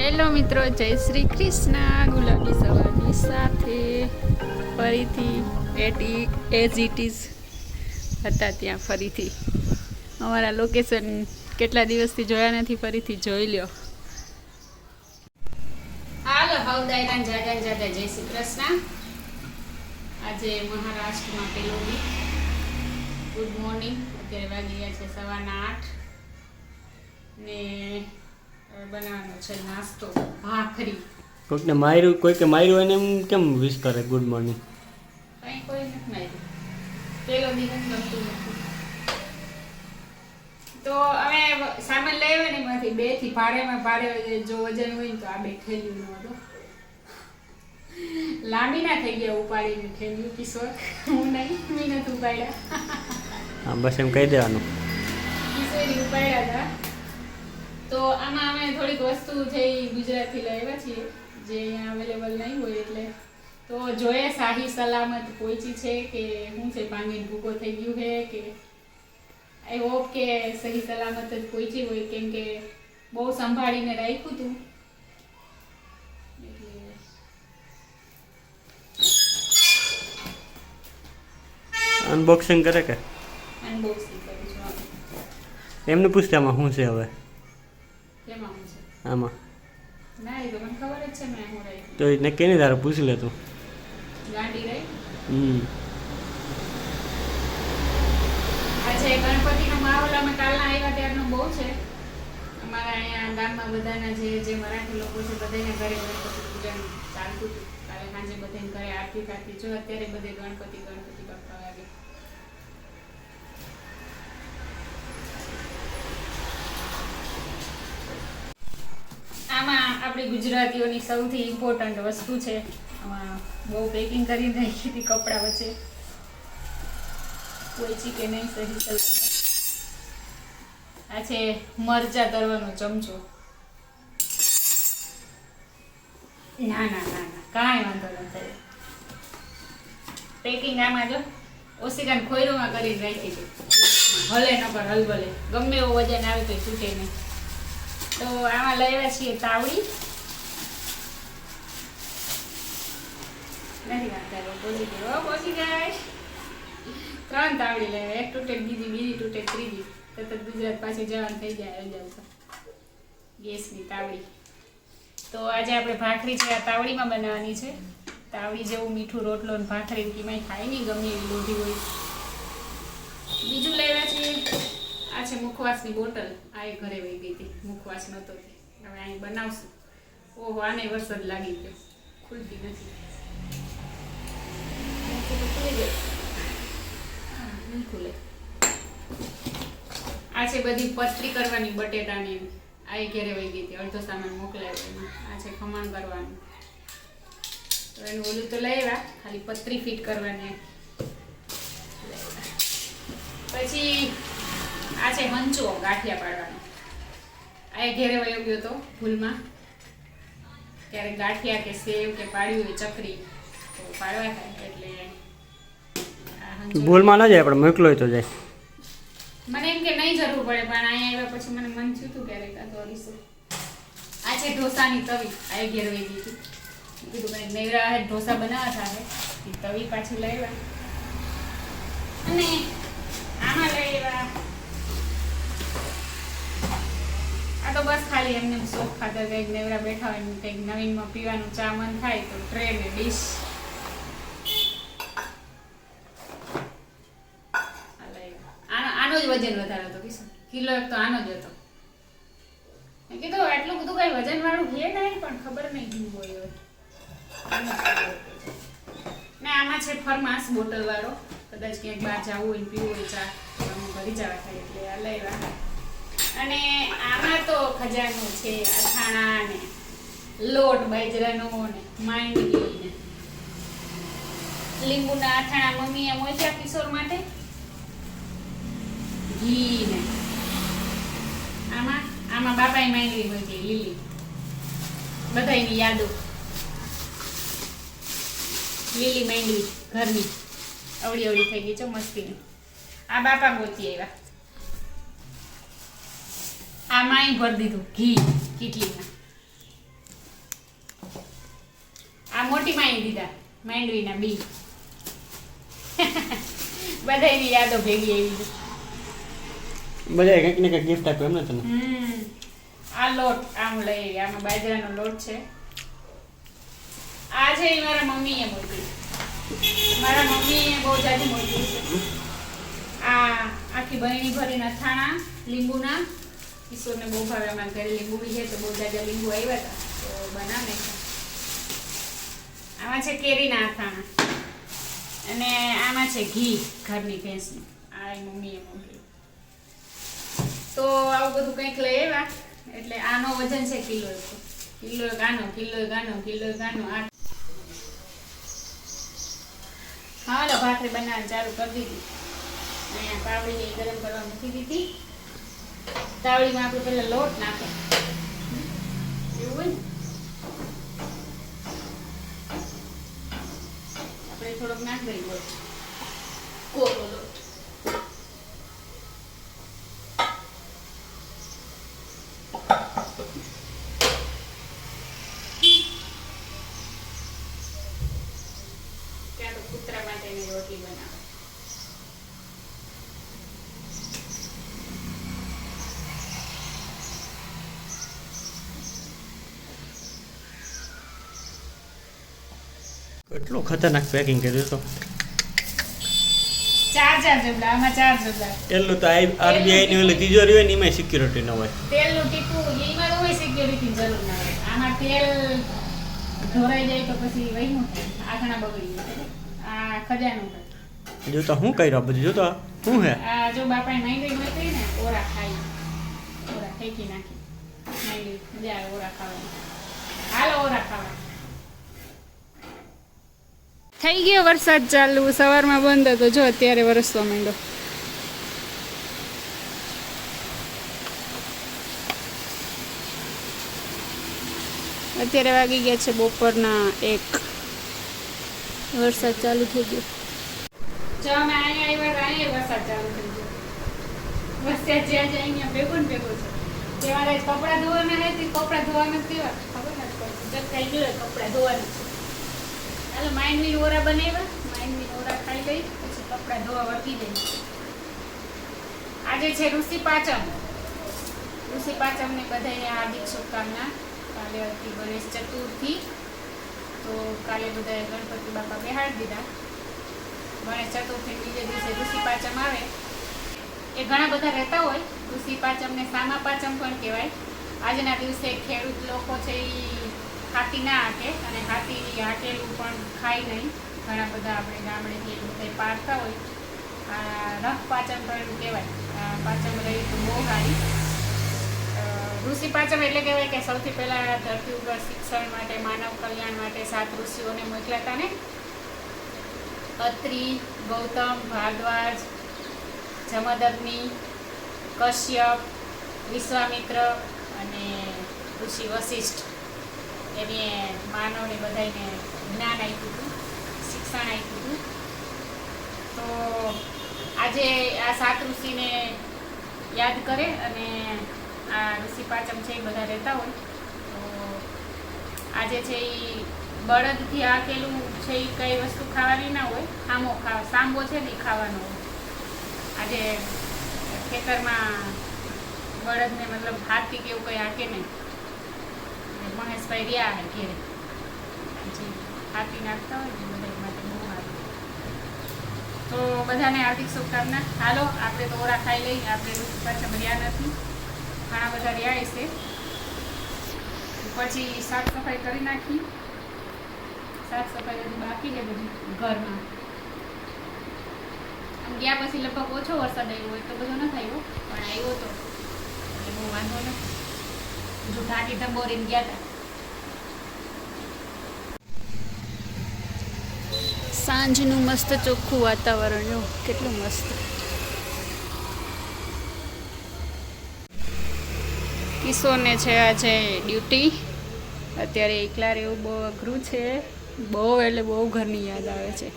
Hello મિત્રો, જય શ્રી કૃષ્ણ. ગુલાબી સવારની સાથે ફરીથી એઝ ઇટ ઇઝ હતા ત્યાં. ફરીથી અમારા લોકેશન કેટલા દિવસથી જોયા નથી, ફરીથી જોઈ લ્યો. હાલો હવદાયરા જાજા જાજા જય શ્રી કૃષ્ણ. આજે મહારાષ્ટ્રમાં પેલો વીક. Good morning. અત્યારે વાગી ગયા છે 8:15 ને બનાવવાનો છે નાસ્તો ભાખરી. કોઈકને માર્યું, કોઈકે માર્યું એને એમ કેમ વિશ કરે ગુડ મોર્નિંગ? કંઈ કોઈ નથી માર્યું, પેલો દિવસ ગમતું નથી. તો અમે સામાન લઈ આવ્યા ને એમાંથી 2 થી ભાડે જો વજન હોય ને તો આ 2 થેલીનું હતું. લાંબી ના થઈ ગયા ઉપાડીને થેલીઓ. કિશોર હું નહીં, મેં નથી ઉપાડ્યા. હા બસ એમ કહી દેવાનું. કિશોરી ઉપાડ્યા હતા. તો આમાં અમે થોડીક વસ્તુ છે એ ગુજરાતથી લઈ આવ્યા છીએ, જે અહીંયા અવેલેબલ નહીં હોય. એટલે તો જોઈએ શાહી સલામત પહોંચી છે કે શું છે, પાણી ભૂકો થઈ ગયું છે કે આઈ હોપ કે સહી સલામત જ પહોંચી હોય, કેમ કે બહુ સંભાળીને રાખ્યું હતું. અનબોક્સિંગ કરે કે અનબોક્સિંગ કરું છું. એમને પૂછતા આમાં શું છે હવે કેમાં હું છે આમાં? ના, એ તો મને ખબર જ છે મેં હું રાખ્યું. તો એને કેની તારે પૂછી લે તું. ગાંડી રહી. આજે ગણપતિનો માહોલ અમે કાલના આવ્યા ત્યારનો બહુ છે. અમારા અહીંયા ગામમાં બધાના જે મરાઠી લોકો છે બધાના ઘરે ગણપતિ પૂજન ચાલતું હતું. કાલે સાંજે બધાને ઘરે આરતી થતી. જો અત્યારે બધે ગણપતિ બાપા વાગે. આમાં આપણી ગુજરાતીઓની સૌથી ઇમ્પોર્ટન્ટ વસ્તુ છે. આમાં બહુ પેકિંગ કરી નાખી હતી કપડા વચ્ચે. કોઈ કે નહીં સહી સલામત. આ છે મરચા તરવાનો ચમચો. ના કાંઈ વાંધો નથી. પેકિંગ આમાં જો ઓસિકાને ખોયરોમાં કરીને રાખી છે. હલે ન પર હલબલે, ગમે એવો વજન આવે તો છૂટે નહીં. તો આમાં લઈ આવ્યા છીએ તાવડી. નથી વાંધો, બોલી ગયો પહોંચી જાય. 3 તાવડી લઈ આવ્યા. એક તૂટે બીજી તૂટે ત્રીજી. તરત ગુજરાત પાછી જવાનું થઈ જાય. આવી જાવ ગેસની તાવડી. તો આજે આપણે ભાખરી છે આ તાવડીમાં બનાવવાની છે. તાવડી જેવું મીઠું રોટલો ને ભાખરી કીમાંય ખાય નહીં, ગમે એવી લોઢી હોય. બીજું લેવા છીએ આ છે મુખવાસની બોટલ. આ એ ઘરે વહી ગઈ હતી, મુખવાસ નહોતો. હવે અહીં બનાવશું. ઓહો, આને વરસાદ લાગી ગયો, ખુલતી નથી. ખુલે. આ છે બધી પતરી કરવાની બટેટાની. આ એ ઘરે વહી ગઈ હતી, અડધો સામાન મોકલાવ્યો એમાં. આ છે ખમણ કરવાનું. તો એનું ઓલું તો લઈ આવ્યા, ખાલી પતરી ફિટ કરવાની. પછી આ છે હંચો ગાંઠિયા પાડવાનો. આ એ ઘેરે વયો ગયો હતો ભૂલમાં. ક્યારેક ગાંઠિયા કે સેવ કે પાડ્યું હોય ચકરી તો પાડવા થાય, એટલે ભૂલમાં ના જાય, આપણે મોકલો તો જાય. મને એમ કે નહીં જરૂર પડે, પણ અહીંયા આવ્યા પછી મને મન થયું હતું ક્યારેક આ તો અરીસો. આ છે ઢોસાની તવી. આ એ ઘેર વહી ગઈ હતી. કીધું કંઈક નેવરા ઢોસા બનાવવા થાય, તવી પાછી લઈ આવ્યા. અને આમાં લઈ આવ્યા આ તો બસ ખાલી એમને શોખ ખાતર કંઈક નેવરા બેઠા હોય ને કંઈક નવીનમાં પીવાનું ચા મન થાય તો ટ્રે ને ડીશ. આનો જ વજન વધારે હતો. કિલો એક તો આનો જ હતો. મેં કીધું આટલું બધું કઈ વજન વાળું છે નહીં, પણ ખબર નહીં શું હોય. ને આમાં છે ફરમાસ બોટલ વાળો. કદાચ ક્યાંક બહાર જવું હોય પીવું હોય ચા ભરી જવા થાય, એટલે આ લેવા. અને આમાં તો ખજાનો છે. અથાણા ને લોટ બાજરાનો ને માંડવી ને લીંબુના અથાણા મમ્મીએ મોચ્યા કિશોર માટે. ઘી ને આમાં બાપાએ માંડવી હોય છે લીલી. બધાની યાદો. લીલી માંડવી ઘરની અવળી થઈ ગઈ છે મસ્તીની. આ બાપા ગોતી આવ્યા. આમાં ભરી દીધું ઘી કીટલીમાં. મોટી માઈ દીધા માંડવીના બી બધાની યાદો ભેગી આવી છે. બધા કંઈક ને કંઈક ગિફ્ટ આપ્યું એમ ને તને? આ લોટ આમ લઈ આવી. આમાં બાજરાનો લોટ છે. આ છે ઈ મારા મમ્મીએ મોકલી. મારા મમ્મીએ બહુ જાજી મોકલી છે. આ આખી બહેણી ભરીને અથાણા લીંબુના. ઈશ્વરને બહુ ભાવે. અમારા ઘરે લીંબુ બી છે તો બહુ જાજા લીંબુ આવ્યા હતા તો બનાવે છે. આમાં છે કેરીના અથાણા અને આમાં છે ઘી ઘરની ભેંસનું. આ ઈ મમ્મીએ મોકલી. તો આવું બધું કંઈક લઈ આવ્યા. એટલે આનો વજન છે કિલો ગાનો. હાલો ભાખરી બનાવવાનું ચાલુ કરી દીધી. અહીંયા પાવડી ગરમ કરવા મૂકી દીધી. તાવડીમાં આપણે પહેલા લોટ નાખે એવું હોય ને. આપણે થોડોક નાખી દઈએ લોટ, કોરો લોટ. ત્યાં તો કૂતરા માટેની રોટલી બનાવે. એટલું ખતરનાક પેકિંગ કર્યું તો. ચાર જબલા. આમાં 4 જબલા. એટલું તો આરબીઆઈ ની ઓલી તિજોરી હોય ને એમાં સિક્યુરિટી ન હોય. તેલનું ટીપું એમાં તો કોઈ સિક્યુરિટી જરૂર ના હોય. આમાં તેલ ઢોરાઈ જાય તો પછી વહીનું થાય. આખણા બગડી જાય. આ ખજાનો હોય. જો તો હું કર્યો બધું. જો તો શું હે આ જો બાપાએ માંગડી મોકલી ને ઓરા ખાઈ. ઓરા ફેંકી નાખી. માંગડી મજા આવે ઓરા ખાવાની. હાલો ઓરા ખાવા. થઈ ગયો વરસાદ ચાલુ. સવારમાં બંધ હતો જો અત્યારે વરસતો માંડ્યો. અત્યારે વાગી ગયા છે બપોરના 1. વરસાદ ચાલુ થઈ ગયો. જો અમે અહીંયા વરસાદ ચાલુ થઈ ગયો. વરસાદ જ્યાં જાય અહીંયા ભેગો ને ભેગો છે. તેમાં કપડાં ધોવાના નથી. કપડાં ધોવાના કેવા ખબર નથી પડતી. જગ થઈ ગયો કપડાં ધોવાના. હાલો માંડવી ઓરા બનાવ્યા. માંડવી ઓરા ખાઈ ગઈ પછી કપડાં ધોવા વર્ગી ગઈ. આજે છે ઋષિ પાંચમ. ઋષિ પાંચમની બધાને હાર્દિક શુભકામના. કાલે હતી ગણેશ ચતુર્થી તો કાલે બધાએ ગણપતિ બાપા બેહાડી દીધા. ગણેશ ચતુર્થી બીજે દિવસે ઋષિ પાંચમ આવે. એ ઘણા બધા રહેતા હોય. ઋષિ પાંચમને સામા પાંચમ પણ કહેવાય. આજના દિવસે ખેડૂત લોકો છે એ હાથી ના હાકે અને હાથી હાકેલું પણ ખાય નહીં. ઘણા બધા આપણે ગામડેથી બધા પાડતા હોય. આ રખ પાંચમ પણ કહેવાય. પાંચમ રહી તો બહુ સારી. ઋષિ પાંચમ એટલે કહેવાય કે સૌથી પહેલાં ધરતી ઉપર શિક્ષણ માટે માનવ કલ્યાણ માટે 7 ઋષિઓને મોકલ્યા હતા ને. અત્રિ, ગૌતમ, ભારદ્વાજ, જમદગ્નિ, કશ્યપ, વિશ્વામિત્ર અને ઋષિ વશિષ્ઠ. એને માનવને બધાને જ્ઞાન આપ્યું હતું, શિક્ષણ આપ્યું હતું. તો આજે આ 7 ઋષિને યાદ કરે અને આ ઋષિ પાંચમ છે એ બધા રહેતા હોય. તો આજે છે એ બળદથી હાકેલું છે એ કઈ વસ્તુ ખાવાની ના હોય. સાંબો છે ને એ ખાવાનો હોય. આજે ખેતરમાં બળદને મતલબ હાથી કે એવું કંઈ હાકે નહીં. મહેશભાઈ રહ્યા હે ઘેરે જે હાથી નાખતા હોય ને બધા માટે બહુ સારું. તો બધાને હાર્દિક શુભકામના. હાલો આપણે તો ઓરા ખાઈ લઈ. આપણે ઋષિ પાંચમ રહ્યા નથી. ઘણા બધા રહ્યા છે. પછી સાફ સફાઈ કરી નાખી. સાફ સફાઈ હજી બાકી છે બધી ઘરમાં. આમ ગયા પછી લગભગ ઓછો વરસાદ આવ્યો હોય તો બધો ન થયો પણ આવ્યો તો એટલે બહુ વાંધો નથી. જો ઢાંકી ધંબોરીને ગયા હતા. સાંજનું મસ્ત ચોખ્ખું વાતાવરણ જો કેટલું મસ્ત. કિશોરને છે આજે ડ્યુટી. અત્યારે એકલા રહેવું બહુ અઘરું છે. બહુ એટલે બહુ ઘરની યાદ આવે છે.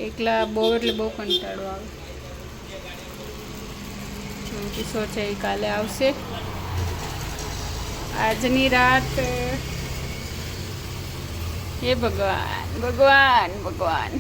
એકલા બહુ એટલે બહુ કંટાળો આવે. કિશોર છે એ કાલે આવશે. આજની રાત હે ભગવાન ભગવાન ભગવાન